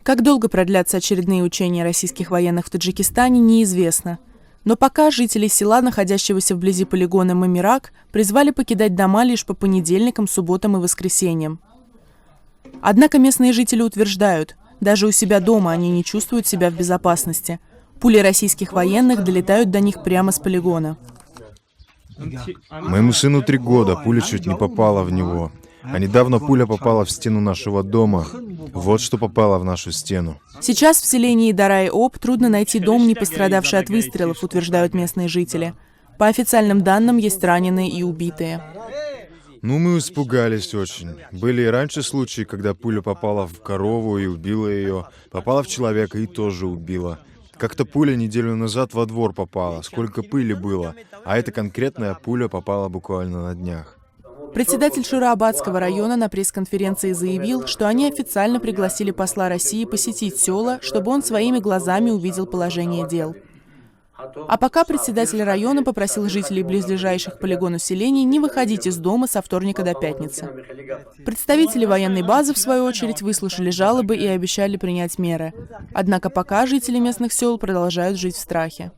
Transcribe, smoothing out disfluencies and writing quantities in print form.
Как долго продлятся очередные учения российских военных в Таджикистане, неизвестно. Но пока жители села, находящегося вблизи полигона Мамирак, призвали покидать дома лишь по понедельникам, субботам и воскресеньям. Однако местные жители утверждают, даже у себя дома они не чувствуют себя в безопасности. Пули российских военных долетают до них прямо с полигона. Моему сыну 3 года, пуля чуть не попала в него. А недавно пуля попала в стену нашего дома. Вот что попало в нашу стену. Сейчас в селении Дарай-Об трудно найти дом, не пострадавший от выстрелов, утверждают местные жители. По официальным данным, есть раненые и убитые. Ну, мы испугались очень. Были и раньше случаи, когда пуля попала в корову и убила ее. Попала в человека и тоже убила. Как-то пуля неделю назад во двор попала. Сколько пыли было. А эта конкретная пуля попала буквально на днях. Председатель Шура-Абадского района на пресс-конференции заявил, что они официально пригласили посла России посетить села, чтобы он своими глазами увидел положение дел. А пока председатель района попросил жителей близлежащих к полигону селений не выходить из дома со вторника до пятницы. Представители военной базы, в свою очередь, выслушали жалобы и обещали принять меры. Однако пока жители местных сел продолжают жить в страхе.